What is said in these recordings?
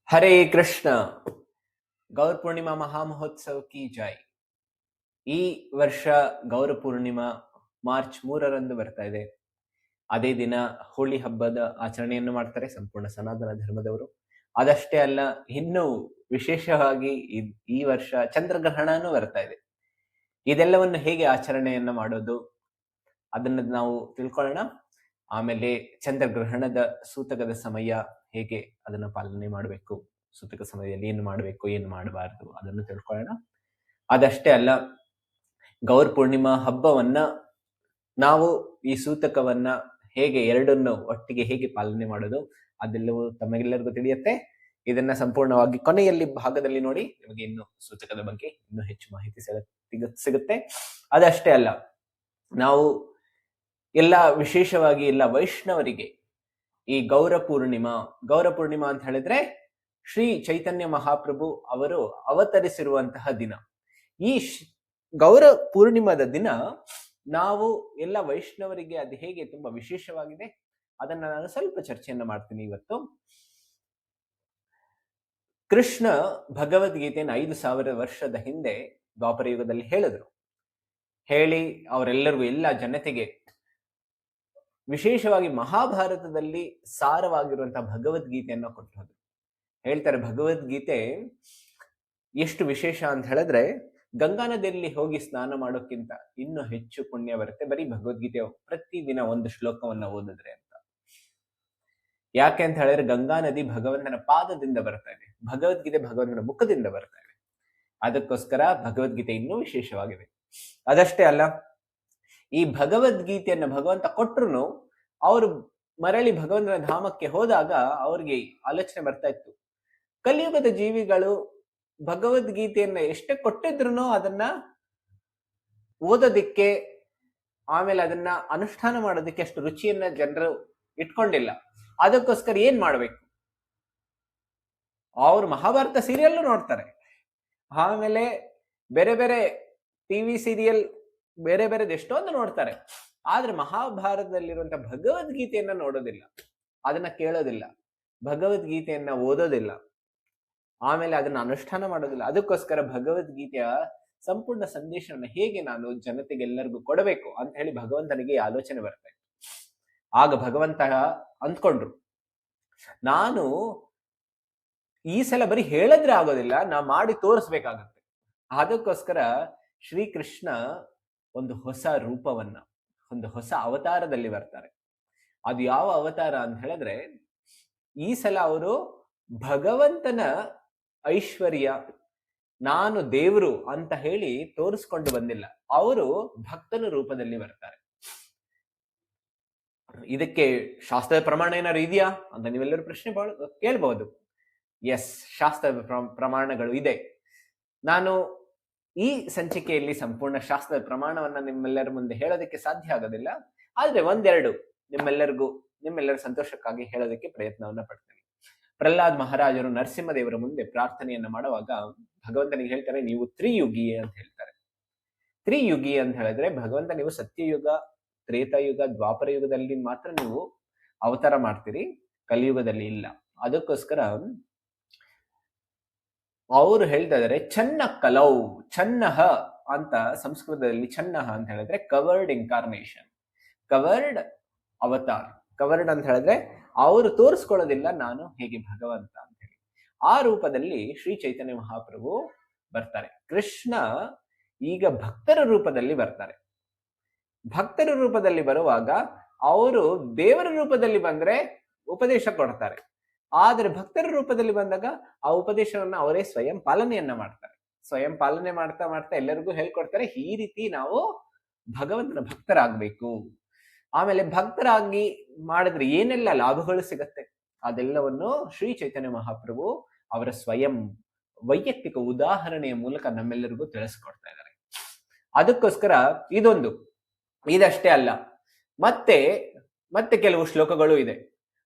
ಹರೇ ಕೃಷ್ಣ. ಗೌರ ಪೂರ್ಣಿಮಾ ಮಹಾಮಹೋತ್ಸವ ಕಿ ಜೈ. ಈ ವರ್ಷ ಗೌರ ಪೂರ್ಣಿಮಾ ಮಾರ್ಚ್ 3ರಂದು ಬರ್ತಾ ಇದೆ. ಅದೇ ದಿನ ಹೋಳಿ ಹಬ್ಬದ ಆಚರಣೆಯನ್ನು ಮಾಡ್ತಾರೆ ಸಂಪೂರ್ಣ ಸನಾತನ ಧರ್ಮದವರು. ಅದಷ್ಟೇ ಅಲ್ಲ, ಇನ್ನು ವಿಶೇಷವಾಗಿ ಈ ವರ್ಷ ಚಂದ್ರಗ್ರಹಣನೂ ಬರ್ತಾ ಇದೆ. ಇದೆಲ್ಲವನ್ನು ಹೇಗೆ ಆಚರಣೆಯನ್ನ ಮಾಡೋದು ಅದನ್ನ ನಾವು ತಿಳ್ಕೊಳ್ಳೋಣ. ಆಮೇಲೆ ಚಂದ್ರಗ್ರಹಣದ ಸೂತಕದ ಸಮಯ ಹೇಗೆ ಅದನ್ನ ಪಾಲನೆ ಮಾಡಬೇಕು, ಸೂತಕ ಸಮಯದಲ್ಲಿ ಏನು ಮಾಡಬೇಕು ಏನು ಮಾಡಬಾರದು ಅದನ್ನು ತಿಳ್ಕೊಳ್ಳೋಣ. ಅದಷ್ಟೇ ಅಲ್ಲ, ಗೌರ ಪೂರ್ಣಿಮಾ ಹಬ್ಬವನ್ನ ನಾವು ಈ ಸೂತಕವನ್ನ ಹೇಗೆ ಎರಡನ್ನು ಒಟ್ಟಿಗೆ ಹೇಗೆ ಪಾಲನೆ ಮಾಡೋದು ಅದೆಲ್ಲವೂ ತಮಗೆಲ್ಲರಿಗೂ ತಿಳಿಯುತ್ತೆ. ಇದನ್ನ ಸಂಪೂರ್ಣವಾಗಿ ಕೊನೆಯಲ್ಲಿ ಭಾಗದಲ್ಲಿ ನೋಡಿ, ನಿಮಗೆ ಇನ್ನು ಸೂತಕದ ಬಗ್ಗೆ ಇನ್ನೂ ಹೆಚ್ಚು ಮಾಹಿತಿ ಸಿಗುತ್ತೆ. ಅದಷ್ಟೇ ಅಲ್ಲ, ನಾವು ವಿಶೇಷವಾಗಿ ಎಲ್ಲ ವೈಷ್ಣವರಿಗೆ ಈ ಗೌರ ಪೂರ್ಣಿಮಾ ಅಂತ ಹೇಳಿದ್ರೆ ಶ್ರೀ ಚೈತನ್ಯ ಮಹಾಪ್ರಭು ಅವರು ಅವತರಿಸಿರುವಂತಹ ದಿನ. ಈ ಗೌರ ಪೂರ್ಣಿಮಾದ ದಿನ ನಾವು ಎಲ್ಲ ವೈಷ್ಣವರಿಗೆ ಅದು ಹೇಗೆ ತುಂಬಾ ವಿಶೇಷವಾಗಿದೆ ಅದನ್ನ ನಾನು ಸ್ವಲ್ಪ ಚರ್ಚೆಯನ್ನ ಮಾಡ್ತೀನಿ ಇವತ್ತು. ಕೃಷ್ಣ ಭಗವದ್ಗೀತೆಯನ್ನು 5000 ವರ್ಷದ ಹಿಂದೆ ದ್ವಾಪರ ಯುಗದಲ್ಲಿ ಹೇಳಿ ಅವರೆಲ್ಲರಿಗೂ ಎಲ್ಲ ಜನತೆಗೆ ವಿಶೇಷವಾಗಿ ಮಹಾಭಾರತದಲ್ಲಿ ಸಾರವಾಗಿರುವಂತಹ ಭಗವದ್ಗೀತೆಯನ್ನ ಕೊಟ್ಟು ಹೋದ್ರು. ಹೇಳ್ತಾರೆ, ಭಗವದ್ಗೀತೆ ಎಷ್ಟು ವಿಶೇಷ ಅಂತ ಹೇಳಿದ್ರೆ ಗಂಗಾ ನದಿಯಲ್ಲಿ ಹೋಗಿ ಸ್ನಾನ ಮಾಡೋಕ್ಕಿಂತ ಇನ್ನೂ ಹೆಚ್ಚು ಪುಣ್ಯ ಬರುತ್ತೆ ಬರೀ ಭಗವದ್ಗೀತೆ ಪ್ರತಿದಿನ ಒಂದು ಶ್ಲೋಕವನ್ನ ಓದಿದ್ರೆ ಅಂತ. ಯಾಕೆ ಅಂತ ಹೇಳಿದ್ರೆ ಗಂಗಾ ನದಿ ಭಗವಂತನ ಪಾದದಿಂದ ಬರ್ತಾ ಇದೆ, ಭಗವದ್ಗೀತೆ ಭಗವಂತನ ಮುಖದಿಂದ ಬರ್ತಾ ಇದೆ. ಅದಕ್ಕೋಸ್ಕರ ಭಗವದ್ಗೀತೆ ಇನ್ನೂ ವಿಶೇಷವಾಗಿದೆ. ಅದಷ್ಟೇ ಅಲ್ಲ, ಈ ಭಗವದ್ಗೀತೆಯನ್ನ ಭಗವಂತ ಕೊಟ್ರು ಅವರು ಮರಳಿ ಭಗವಂತನ ಧಾಮಕ್ಕೆ ಹೋದಾಗ ಅವ್ರಿಗೆ ಆಲೋಚನೆ ಬರ್ತಾ ಇತ್ತು, ಕಲಿಯುಗದ ಜೀವಿಗಳು ಭಗವದ್ಗೀತೆಯನ್ನ ಎಷ್ಟೇ ಕೊಟ್ಟಿದ್ರು ಅದನ್ನ ಓದೋದಿಕ್ಕೆ ಆಮೇಲೆ ಅದನ್ನ ಅನುಷ್ಠಾನ ಮಾಡೋದಕ್ಕೆ ಅಷ್ಟು ರುಚಿಯನ್ನ ಜನರು ಇಟ್ಕೊಂಡಿಲ್ಲ. ಅದಕ್ಕೋಸ್ಕರ ಏನ್ ಮಾಡ್ಬೇಕು? ಅವ್ರು ಮಹಾಭಾರತ ಸೀರಿಯಲ್ ನೋಡ್ತಾರೆ, ಆಮೇಲೆ ಬೇರೆ ಬೇರೆ ಟಿವಿ ಸೀರಿಯಲ್ ಬೇರೆ ಬೇರೆದು ಎಷ್ಟೊಂದು ನೋಡ್ತಾರೆ, ಆದ್ರೆ ಮಹಾಭಾರತದಲ್ಲಿರುವಂತಹ ಭಗವದ್ಗೀತೆಯನ್ನ ನೋಡೋದಿಲ್ಲ, ಅದನ್ನ ಕೇಳೋದಿಲ್ಲ, ಭಗವದ್ಗೀತೆಯನ್ನ ಓದೋದಿಲ್ಲ, ಆಮೇಲೆ ಅದನ್ನ ಅನುಷ್ಠಾನ ಮಾಡೋದಿಲ್ಲ. ಅದಕ್ಕೋಸ್ಕರ ಭಗವದ್ಗೀತೆಯ ಸಂಪೂರ್ಣ ಸಂದೇಶವನ್ನ ಹೇಗೆ ನಾನು ಜನತೆಗೆಲ್ಲರಿಗೂ ಕೊಡಬೇಕು ಅಂತ ಹೇಳಿ ಭಗವಂತನಿಗೆ ಆಲೋಚನೆ ಬರ್ತಾ ಇತ್ತು. ಆಗ ಭಗವಂತ ಅಂದ್ಕೊಂಡ್ರು, ನಾನು ಈ ಸಲ ಬರೀ ಹೇಳಿದ್ರೆ ಆಗೋದಿಲ್ಲ, ನಾ ಮಾಡಿ ತೋರಿಸ್ಬೇಕಾಗತ್ತೆ. ಅದಕ್ಕೋಸ್ಕರ ಶ್ರೀಕೃಷ್ಣ ಒಂದು ಹೊಸ ರೂಪವನ್ನ, ಒಂದು ಹೊಸ ಅವತಾರದಲ್ಲಿ ಬರ್ತಾರೆ. ಅದು ಯಾವ ಅವತಾರ ಅಂತ ಹೇಳಿದ್ರೆ, ಈ ಸಲ ಅವರು ಭಗವಂತನ ಐಶ್ವರ್ಯ, ನಾನು ದೇವರು ಅಂತ ಹೇಳಿ ತೋರಿಸ್ಕೊಂಡು ಬಂದಿಲ್ಲ, ಅವರು ಭಕ್ತನ ರೂಪದಲ್ಲಿ ಬರ್ತಾರೆ. ಇದಕ್ಕೆ ಶಾಸ್ತ್ರದ ಪ್ರಮಾಣ ಏನಾದ್ರು ಇದೆಯಾ ಅಂತ ನೀವೆಲ್ಲರೂ ಪ್ರಶ್ನೆ ಕೇಳ್ಬಹುದು. ಎಸ್, ಶಾಸ್ತ್ರದ ಪ್ರಮಾಣಗಳು ಇದೆ. ನಾನು ಈ ಸಂಚಿಕೆಯಲ್ಲಿ ಸಂಪೂರ್ಣ ಶಾಸ್ತ್ರದ ಪ್ರಮಾಣವನ್ನ ನಿಮ್ಮೆಲ್ಲರ ಮುಂದೆ ಹೇಳೋದಕ್ಕೆ ಸಾಧ್ಯ ಆಗೋದಿಲ್ಲ, ಆದ್ರೆ ಒಂದೆರಡು ನಿಮ್ಮೆಲ್ಲರ ಸಂತೋಷಕ್ಕಾಗಿ ಹೇಳೋದಕ್ಕೆ ಪ್ರಯತ್ನವನ್ನ ಪಡ್ತೇನೆ. ಪ್ರಹ್ಲಾದ್ ಮಹಾರಾಜರು ನರಸಿಂಹದೇವರ ಮುಂದೆ ಪ್ರಾರ್ಥನೆಯನ್ನ ಮಾಡುವಾಗ ಭಗವಂತನಿಗೆ ಹೇಳ್ತಾರೆ, ನೀವು ತ್ರಿಯುಗಿ ಅಂತ ಹೇಳ್ತಾರೆ. ತ್ರಿಯುಗಿ ಅಂತ ಹೇಳಿದ್ರೆ ಭಗವಂತ ನೀವು ಸತ್ಯಯುಗ, ತ್ರೇತಾಯುಗ, ದ್ವಾಪರ ಯುಗದಲ್ಲಿ ಮಾತ್ರ ನೀವು ಅವತಾರ ಮಾಡ್ತೀರಿ, ಕಲಿಯುಗದಲ್ಲಿ ಇಲ್ಲ. ಅದಕ್ಕೋಸ್ಕರ ಅವರು ಹೇಳ್ತಾ ಇದಾರೆ, ಚನ್ನ ಕಲೌ, ಚನ್ನಹ ಅಂತ ಸಂಸ್ಕೃತದಲ್ಲಿ ಚನ್ನಹ ಅಂತ ಹೇಳಿದ್ರೆ covered incarnation, covered avatar. Covered ಅಂತ ಹೇಳಿದ್ರೆ ಅವರು ತೋರಿಸ್ಕೊಳ್ಳೋದಿಲ್ಲ ನಾನು ಹೇಗೆ ಭಗವಂತ ಅಂತ ಹೇಳಿ. ಆ ರೂಪದಲ್ಲಿ ಶ್ರೀ ಚೈತನ್ಯ ಮಹಾಪ್ರಭು ಬರ್ತಾರೆ. ಕೃಷ್ಣ ಈಗ ಭಕ್ತರ ರೂಪದಲ್ಲಿ ಬರ್ತಾರೆ. ಭಕ್ತರ ರೂಪದಲ್ಲಿ ಬರುವಾಗ ಅವರು ದೇವರ ರೂಪದಲ್ಲಿ ಬಂದ್ರೆ ಉಪದೇಶ ಕೊಡ್ತಾರೆ, ಆದ್ರೆ ಭಕ್ತರ ರೂಪದಲ್ಲಿ ಬಂದಾಗ ಆ ಉಪದೇಶವನ್ನ ಅವರೇ ಸ್ವಯಂ ಪಾಲನೆಯನ್ನ ಮಾಡ್ತಾರೆ. ಸ್ವಯಂ ಪಾಲನೆ ಮಾಡ್ತಾ ಮಾಡ್ತಾ ಎಲ್ಲರಿಗೂ ಹೇಳ್ಕೊಡ್ತಾರೆ, ಈ ರೀತಿ ನಾವು ಭಗವಂತನ ಭಕ್ತರಾಗ್ಬೇಕು. ಆಮೇಲೆ ಭಕ್ತರಾಗಿ ಮಾಡಿದ್ರೆ ಏನೆಲ್ಲ ಲಾಭಗಳು ಸಿಗತ್ತೆ ಅದೆಲ್ಲವನ್ನು ಶ್ರೀ ಚೈತನ್ಯ ಮಹಾಪ್ರಭು ಅವರ ಸ್ವಯಂ ವೈಯಕ್ತಿಕ ಉದಾಹರಣೆಯ ಮೂಲಕ ನಮ್ಮೆಲ್ಲರಿಗೂ ತಿಳಿಸ್ಕೊಡ್ತಾ ಇದ್ದಾರೆ. ಅದಕ್ಕೋಸ್ಕರ ಇದಷ್ಟೇ ಅಲ್ಲ, ಮತ್ತೆ ಕೆಲವು ಶ್ಲೋಕಗಳು ಇದೆ.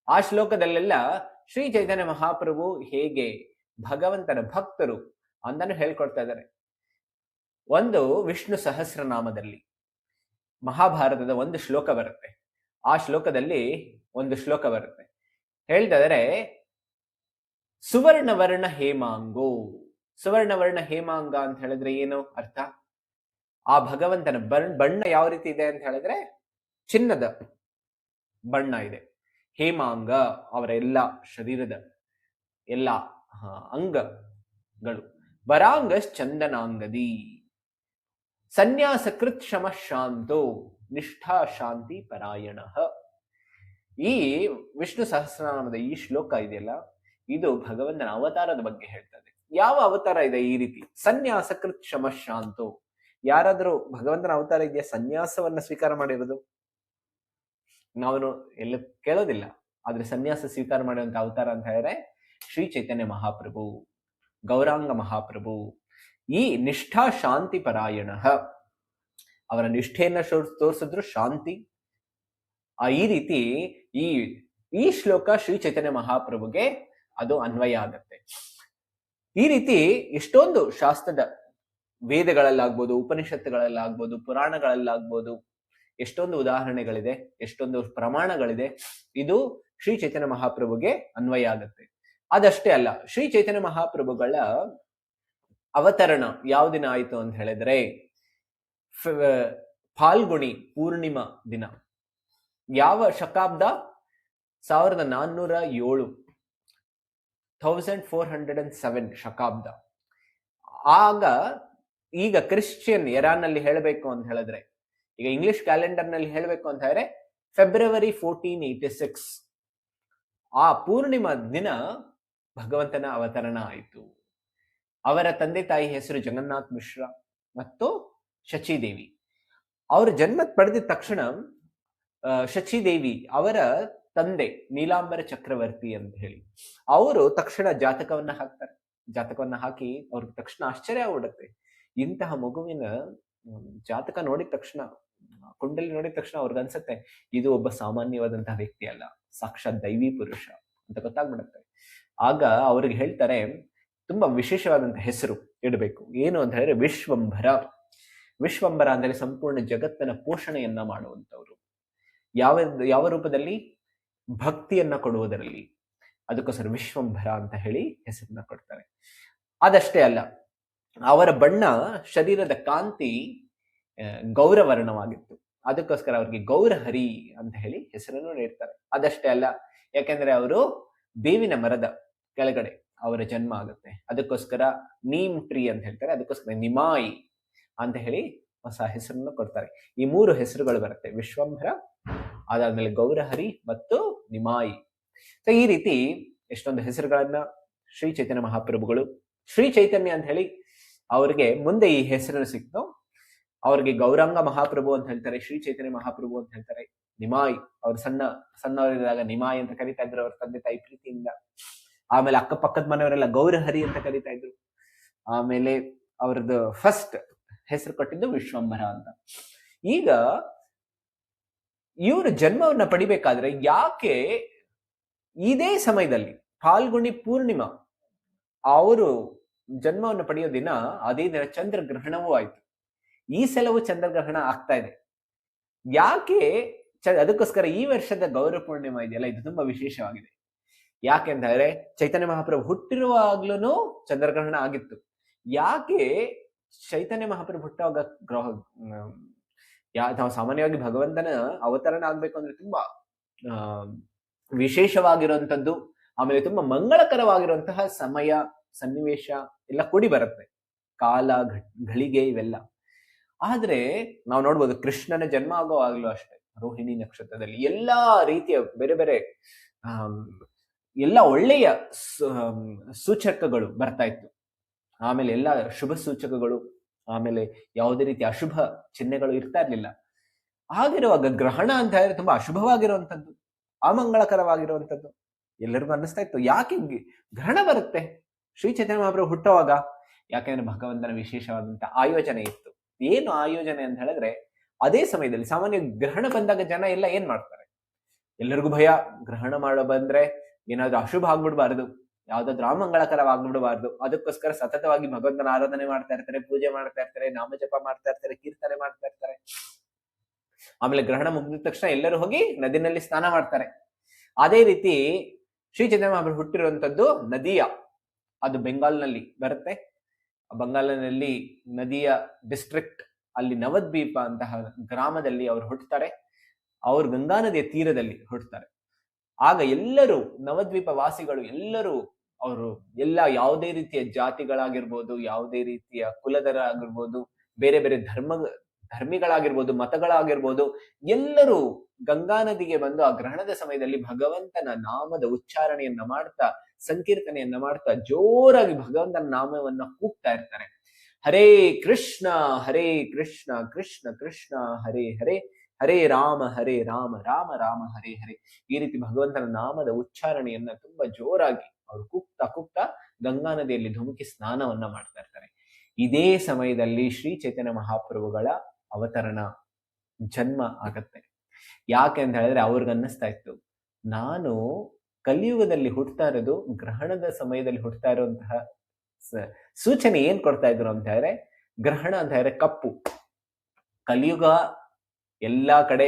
ಆ ಶ್ಲೋಕದಲ್ಲೆಲ್ಲ ಶ್ರೀ ಚೈತನ್ಯ ಮಹಾಪ್ರಭು ಹೇಗೆ ಭಗವಂತನ ಭಕ್ತರು ಅಂತಾನು ಹೇಳ್ಕೊಡ್ತಾ ಇದ್ದಾರೆ. ಒಂದು ವಿಷ್ಣು ಸಹಸ್ರನಾಮದಲ್ಲಿ ಮಹಾಭಾರತದ ಒಂದು ಶ್ಲೋಕ ಬರುತ್ತೆ. ಆ ಶ್ಲೋಕದಲ್ಲಿ ಒಂದು ಶ್ಲೋಕ ಬರುತ್ತೆ, ಹೇಳ್ತಾ ಇದ್ದಾರೆ, ಸುವರ್ಣವರ್ಣ ಹೇಮಾಂಗೋ. ಸುವರ್ಣವರ್ಣ ಹೇಮಾಂಗ ಅಂತ ಹೇಳಿದ್ರೆ ಏನು ಅರ್ಥ? ಆ ಭಗವಂತನ ಬಣ್ಣ ಯಾವ ರೀತಿ ಇದೆ ಅಂತ ಹೇಳಿದ್ರೆ ಚಿನ್ನದ ಬಣ್ಣ ಇದೆ. ಹೇಮಾಂಗ ಅವರ ಎಲ್ಲ ಶರೀರದ ಎಲ್ಲ ಅಂಗಗಳು. ವರಾಂಗಸ್ ಚಂದನಾಂಗದಿ. ಸನ್ಯಾಸಕೃತ್ ಶಮ ಶಾಂತೋ ನಿಷ್ಠಾ ಶಾಂತಿ ಪರಾಯಣ. ಈ ವಿಷ್ಣು ಸಹಸ್ರನಾಮದ ಈ ಶ್ಲೋಕ ಇದೆಯಲ್ಲ, ಇದು ಭಗವಂತನ ಅವತಾರದ ಬಗ್ಗೆ ಹೇಳ್ತದೆ. ಯಾವ ಅವತಾರ ಇದೆ ಈ ರೀತಿ? ಸನ್ಯಾಸಕೃತ್ ಶಮ ಶಾಂತೋ. ಯಾರಾದ್ರೂ ಭಗವಂತನ ಅವತಾರ ಇದೆಯಾ ಸನ್ಯಾಸವನ್ನ ಸ್ವೀಕಾರ ಮಾಡಿರೋದು? ನಾವು ಎಲ್ಲ ಕೇಳೋದಿಲ್ಲ. ಆದ್ರೆ ಸನ್ಯಾಸ ಸ್ವೀಕಾರ ಮಾಡುವಂತ ಅವತಾರ ಅಂತ ಹೇಳಿದ್ರೆ ಶ್ರೀ ಚೈತನ್ಯ ಮಹಾಪ್ರಭು, ಗೌರಾಂಗ ಮಹಾಪ್ರಭು. ಈ ನಿಷ್ಠಾ ಶಾಂತಿ ಪರಾಯಣ, ಅವರ ನಿಷ್ಠೆಯನ್ನ ತೋರಿಸಿದ್ರು ಶಾಂತಿ. ಈ ರೀತಿ ಈ ಶ್ಲೋಕ ಶ್ರೀ ಚೈತನ್ಯ ಮಹಾಪ್ರಭುಗೆ ಅದು ಅನ್ವಯ ಆಗತ್ತೆ. ಈ ರೀತಿ ಎಷ್ಟೊಂದು ಶಾಸ್ತ್ರದ ವೇದಗಳಲ್ಲಾಗ್ಬೋದು, ಉಪನಿಷತ್ತುಗಳಲ್ಲಾಗ್ಬೋದು, ಪುರಾಣಗಳಲ್ಲಾಗ್ಬೋದು ಎಷ್ಟೊಂದು ಉದಾಹರಣೆಗಳಿದೆ, ಎಷ್ಟೊಂದು ಪ್ರಮಾಣಗಳಿದೆ. ಇದು ಶ್ರೀ ಚೈತನ್ಯ ಮಹಾಪ್ರಭುಗೆ ಅನ್ವಯ ಆಗತ್ತೆ. ಅದಷ್ಟೇ ಅಲ್ಲ, ಶ್ರೀ ಚೈತನ್ಯ ಮಹಾಪ್ರಭುಗಳ ಅವತರಣ ಯಾವ ದಿನ ಆಯ್ತು ಅಂತ ಹೇಳಿದ್ರೆ ಫಾಲ್ಗುಣಿ ಪೂರ್ಣಿಮಾ ದಿನ. ಯಾವ ಶಕಾಬ್ದ? 1407, 1407 ಶಕಾಬ್ದ. ಆಗ ಈಗ ಕ್ರಿಶ್ಚಿಯನ್ ಎರಾನಲ್ಲಿ ಹೇಳಬೇಕು ಅಂತ ಹೇಳಿದ್ರೆ, ಈಗ ಇಂಗ್ಲಿಷ್ ಕ್ಯಾಲೆಂಡರ್ ನಲ್ಲಿ ಹೇಳಬೇಕು ಅಂತ ಹೇಳಿದ್ರೆ ಫೆಬ್ರವರಿ 1486 ಆ ಪೂರ್ಣಿಮಾ ದಿನ ಭಗವಂತನ ಅವತರಣ ಆಯಿತು. ಅವರ ತಂದೆ ತಾಯಿ ಹೆಸರು ಜಗನ್ನಾಥ್ ಮಿಶ್ರಾ ಮತ್ತು ಶಚಿದೇವಿ. ಅವರು ಜನ್ಮ ಪಡೆದ ತಕ್ಷಣ ಶಚಿದೇವಿ ಅವರ ತಂದೆ ನೀಲಾಂಬರ ಚಕ್ರವರ್ತಿ ಅಂತ ಹೇಳಿ ಅವರು ತಕ್ಷಣ ಜಾತಕವನ್ನ ಹಾಕ್ತಾರೆ. ಜಾತಕವನ್ನ ಹಾಕಿ ಅವ್ರಿಗೆ ತಕ್ಷಣ ಆಶ್ಚರ್ಯ ಆಗ್ಬಿಡುತ್ತೆ. ಇಂತಹ ಮಗುವಿನ ಜಾತಕ ನೋಡಿದ ತಕ್ಷಣ, ಕುಂಡಲಿ ನೋಡಿದ ತಕ್ಷಣ ಅವ್ರಿಗೆ ಅನ್ಸುತ್ತೆ ಇದು ಒಬ್ಬ ಸಾಮಾನ್ಯವಾದಂತಹ ವ್ಯಕ್ತಿ ಅಲ್ಲ, ಸಾಕ್ಷಾತ್ ದೈವಿ ಪುರುಷ ಅಂತ ಗೊತ್ತಾಗ್ಬಿಡುತ್ತೆ. ಆಗ ಅವ್ರಿಗೆ ಹೇಳ್ತಾರೆ ತುಂಬಾ ವಿಶೇಷವಾದಂತಹ ಹೆಸರು ಇಡಬೇಕು. ಏನು ಅಂತ ಹೇಳಿದ್ರೆ ವಿಶ್ವಂಭರ. ವಿಶ್ವಂಭರ ಅಂದರೆ ಸಂಪೂರ್ಣ ಜಗತ್ತನ್ನ ಪೋಷಣೆಯನ್ನ ಮಾಡುವಂತವ್ರು. ಯಾವ ರೂಪದಲ್ಲಿ? ಭಕ್ತಿಯನ್ನ ಕೊಡುವುದರಲ್ಲಿ. ಅದಕ್ಕೋಸ್ಕರ ವಿಶ್ವಂಭರ ಅಂತ ಹೇಳಿ ಹೆಸರನ್ನ ಕೊಡ್ತಾರೆ. ಅದಷ್ಟೇ ಅಲ್ಲ, ಅವರ ಬಣ್ಣ, ಶರೀರದ ಕಾಂತಿ ಗೌರವರ್ಣವಾಗಿತ್ತು. ಅದಕ್ಕೋಸ್ಕರ ಅವ್ರಿಗೆ ಗೌರಹರಿ ಅಂತ ಹೇಳಿ ಹೆಸರನ್ನು ನೀಡ್ತಾರೆ. ಅದಷ್ಟೇ ಅಲ್ಲ, ಯಾಕೆಂದ್ರೆ ಅವರು ಬೇವಿನ ಮರದ ಕೆಳಗಡೆ ಅವರ ಜನ್ಮ ಆಗುತ್ತೆ. ಅದಕ್ಕೋಸ್ಕರ ನೀಮ್ ಟ್ರೀ ಅಂತ ಹೇಳ್ತಾರೆ. ಅದಕ್ಕೋಸ್ಕರ ನಿಮಾಯಿ ಅಂತ ಹೇಳಿ ಹೊಸ ಹೆಸರನ್ನು ಕೊಡ್ತಾರೆ. ಈ 3 ಹೆಸರುಗಳು ಬರುತ್ತೆ: ವಿಶ್ವಂಭರ, ಅದಾದ್ಮೇಲೆ ಗೌರಹರಿ ಮತ್ತು ನಿಮಾಯಿ. ಈ ರೀತಿ ಎಷ್ಟೊಂದು ಹೆಸರುಗಳನ್ನ ಶ್ರೀ ಚೈತನ್ಯ ಮಹಾಪ್ರಭುಗಳು, ಶ್ರೀ ಚೈತನ್ಯ ಅಂತ ಹೇಳಿ ಅವ್ರಿಗೆ ಮುಂದೆ ಈ ಹೆಸರನ್ನು ಸಿಕ್ತು. ಅವ್ರಿಗೆ ಗೌರಾಂಗ ಮಹಾಪ್ರಭು ಅಂತ ಹೇಳ್ತಾರೆ, ಶ್ರೀ ಚೈತನ್ಯ ಮಹಾಪ್ರಭು ಅಂತ ಹೇಳ್ತಾರೆ. ನಿಮಾಯಿ, ಅವ್ರು ಸಣ್ಣವರಿದ್ದಾಗ ನಿಮಾಯಿ ಅಂತ ಕರೀತಾ ಇದ್ರು ಅವ್ರ ತಂದೆ ತಾಯಿ ಪ್ರೀತಿಯಿಂದ. ಆಮೇಲೆ ಅಕ್ಕಪಕ್ಕದ ಮನೆಯವರೆಲ್ಲ ಗೌರಹರಿ ಅಂತ ಕರೀತಾ ಇದ್ರು. ಆಮೇಲೆ ಅವ್ರದ್ದು ಫಸ್ಟ್ ಹೆಸರು ಕೊಟ್ಟಿದ್ದು ವಿಶ್ವಂಭರ ಅಂತ. ಈಗ ಇವರು ಜನ್ಮವನ್ನ ಪಡಿಬೇಕಾದ್ರೆ ಯಾಕೆ ಇದೇ ಸಮಯದಲ್ಲಿ ಫಾಲ್ಗುಣಿ ಪೂರ್ಣಿಮಾ ಅವರು ಜನ್ಮವನ್ನು ಪಡೆಯೋ ದಿನ, ಅದೇ ದಿನ ಚಂದ್ರಗ್ರಹಣವೂ ಆಯ್ತು. ಈ ಸಲವೂ ಚಂದ್ರಗ್ರಹಣ ಆಗ್ತಾ ಇದೆ. ಯಾಕೆ? ಅದಕ್ಕೋಸ್ಕರ ಈ ವರ್ಷದ ಗೌರ ಪೂರ್ಣಿಮಾ ಇದೆಯಲ್ಲ, ಇದು ತುಂಬಾ ವಿಶೇಷವಾಗಿದೆ. ಯಾಕೆ ಅಂತ ಹೇಳಿದ್ರೆ ಚೈತನ್ಯ ಮಹಾಪ್ರಭು ಹುಟ್ಟಿರುವಾಗ್ಲೂ ಚಂದ್ರಗ್ರಹಣ ಆಗಿತ್ತು. ಯಾಕೆ ಚೈತನ್ಯ ಮಹಾಪ್ರಭು ಹುಟ್ಟುವಾಗ ನಾವು ಸಾಮಾನ್ಯವಾಗಿ ಭಗವಂತನ ಅವತರಣ ಆಗ್ಬೇಕು ಅಂದ್ರೆ ತುಂಬಾ ವಿಶೇಷವಾಗಿರುವಂತದ್ದು, ಆಮೇಲೆ ತುಂಬಾ ಮಂಗಳಕರವಾಗಿರುವಂತಹ ಸಮಯ ಸನ್ನಿವೇಶ ಎಲ್ಲ ಕೂಡಿ ಬರುತ್ತೆ, ಕಾಲ ಘಳಿಗೆ ಇವೆಲ್ಲ. ಆದ್ರೆ ನಾವು ನೋಡ್ಬೋದು ಕೃಷ್ಣನ ಜನ್ಮ ಆಗೋವಾಗ್ಲೂ ಅಷ್ಟೇ ರೋಹಿಣಿ ನಕ್ಷತ್ರದಲ್ಲಿ ಎಲ್ಲಾ ರೀತಿಯ ಬೇರೆ ಬೇರೆ ಎಲ್ಲ ಒಳ್ಳೆಯ ಸೂಚಕಗಳು ಬರ್ತಾ ಇತ್ತು. ಆಮೇಲೆ ಎಲ್ಲ ಶುಭ ಸೂಚಕಗಳು, ಆಮೇಲೆ ಯಾವುದೇ ರೀತಿ ಅಶುಭ ಚಿಹ್ನೆಗಳು ಇರ್ತಾ ಇರ್ಲಿಲ್ಲ. ಆಗಿರುವಾಗ ಗ್ರಹಣ ಅಂತ ಹೇಳಿದ್ರೆ ತುಂಬಾ ಅಶುಭವಾಗಿರುವಂತದ್ದು, ಅಮಂಗಳಕರವಾಗಿರುವಂತದ್ದು. ಎಲ್ಲರಿಗೂ ಅನ್ನಿಸ್ತಾ ಇತ್ತು ಯಾಕೆ ಗ್ರಹಣ ಬರುತ್ತೆ ಶ್ರೀ ಚೈತನ್ಯ ಮಹಾಪ್ರಭು ಹುಟ್ಟುವಾಗ? ಯಾಕೆಂದ್ರೆ ಭಗವಂತನ ವಿಶೇಷವಾದಂತಹ ಆಯೋಜನೆ ಇತ್ತು. ಏನು ಆಯೋಜನೆ ಅಂತ ಹೇಳಿದ್ರೆ, ಅದೇ ಸಮಯದಲ್ಲಿ ಸಾಮಾನ್ಯ ಗ್ರಹಣ ಬಂದಾಗ ಜನ ಎಲ್ಲ ಏನ್ ಮಾಡ್ತಾರೆ, ಎಲ್ಲರಿಗೂ ಭಯ. ಗ್ರಹಣ ಮಾಡೋ ಬಂದ್ರೆ ಏನಾದ್ರು ಅಶುಭ ಆಗ್ಬಿಡ್ಬಾರ್ದು, ಯಾವ್ದಾದ್ರು ಅಮಂಗಳಕರವಾಗ್ಬಿಡಬಾರ್ದು. ಅದಕ್ಕೋಸ್ಕರ ಸತತವಾಗಿ ಭಗವಂತನ ಆರಾಧನೆ ಮಾಡ್ತಾ ಇರ್ತಾರೆ, ಪೂಜೆ ಮಾಡ್ತಾ ಇರ್ತಾರೆ, ನಾಮಜಪ ಮಾಡ್ತಾ ಇರ್ತಾರೆ, ಕೀರ್ತನೆ ಮಾಡ್ತಾ ಇರ್ತಾರೆ. ಆಮೇಲೆ ಗ್ರಹಣ ಮುಗಿದ ತಕ್ಷಣ ಎಲ್ಲರೂ ಹೋಗಿ ನದಿನಲ್ಲಿ ಸ್ನಾನ ಮಾಡ್ತಾರೆ. ಅದೇ ರೀತಿ ಶ್ರೀ ಚೈತನ್ಯ ಮಹಾಪ್ರಭು ಹುಟ್ಟಿರುವಂತದ್ದು ನದಿಯ, ಅದು ಬೆಂಗಾಲ್ನಲ್ಲಿ ಬರುತ್ತೆ. ಬಂಗಾಲಿನಲ್ಲಿ ನದಿಯ ಡಿಸ್ಟ್ರಿಕ್ಟ್, ಅಲ್ಲಿ ನವದ್ವೀಪ ಅಂತಹ ಗ್ರಾಮದಲ್ಲಿ ಅವರು ಹುಟ್ಟುತ್ತಾರೆ. ಅವರು ಗಂಗಾ ನದಿಯ ತೀರದಲ್ಲಿ ಹುಟ್ಟುತ್ತಾರೆ. ಆಗ ಎಲ್ಲರೂ ನವದ್ವೀಪ ವಾಸಿಗಳು ಎಲ್ಲರೂ ಅವರು ಯಾವುದೇ ರೀತಿಯ ಜಾತಿಗಳಾಗಿರ್ಬೋದು, ಯಾವುದೇ ರೀತಿಯ ಕುಲದರಾಗಿರ್ಬೋದು, ಬೇರೆ ಬೇರೆ ಧರ್ಮಿಗಳಾಗಿರ್ಬೋದು, ಮತಗಳಾಗಿರ್ಬೋದು, ಎಲ್ಲರೂ ಗಂಗಾ ನದಿಗೆ ಬಂದು ಆ ಗ್ರಹಣದ ಸಮಯದಲ್ಲಿ ಭಗವಂತನ ನಾಮದ ಉಚ್ಚಾರಣೆಯನ್ನ ಮಾಡ್ತಾ, ಸಂಕೀರ್ತನೆಯನ್ನ ಮಾಡ್ತಾ ಜೋರಾಗಿ ಭಗವಂತನ ನಾಮವನ್ನ ಕೂಗ್ತಾ ಇರ್ತಾರೆ. ಹರೇ ಕೃಷ್ಣ ಕೃಷ್ಣ ಕೃಷ್ಣ ಹರೇ ಹರೇ, ಹರೇ ರಾಮ ರಾಮ ರಾಮ ಹರೇ ಹರೇ. ಈ ರೀತಿ ಭಗವಂತನ ನಾಮದ ಉಚ್ಚಾರಣೆಯನ್ನ ತುಂಬಾ ಜೋರಾಗಿ ಅವರು ಕೂಗ್ತಾ ಗಂಗಾ ನದಿಯಲ್ಲಿ ಧುಮುಕಿ ಸ್ನಾನವನ್ನ ಮಾಡ್ತಾ ಇರ್ತಾರೆ. ಇದೇ ಸಮಯದಲ್ಲಿ ಶ್ರೀ ಚೈತನ್ಯ ಮಹಾಪ್ರಭುಗಳ ಅವತರಣ ಜನ್ಮ ಆಗತ್ತೆ. ಯಾಕೆ ಅಂತ ಹೇಳಿದ್ರೆ ಅವ್ರಿಗನ್ನಿಸ್ತಾ ಇತ್ತು, ನಾನು ಕಲಿಯುಗದಲ್ಲಿ ಹುಟ್ಟುತ್ತಾ ಇರೋದು ಗ್ರಹಣದ ಸಮಯದಲ್ಲಿ ಹುಟ್ಟುತ್ತಾ ಇರುವಂತಹ ಸೂಚನೆ ಏನ್ ಕೊಡ್ತಾ ಇದ್ರು ಅಂತ ಹೇಳಿದ್ರೆ, ಗ್ರಹಣ ಅಂತ ಹೇಳಿದ್ರೆ ಕಪ್ಪು. ಕಲಿಯುಗ ಎಲ್ಲಾ ಕಡೆ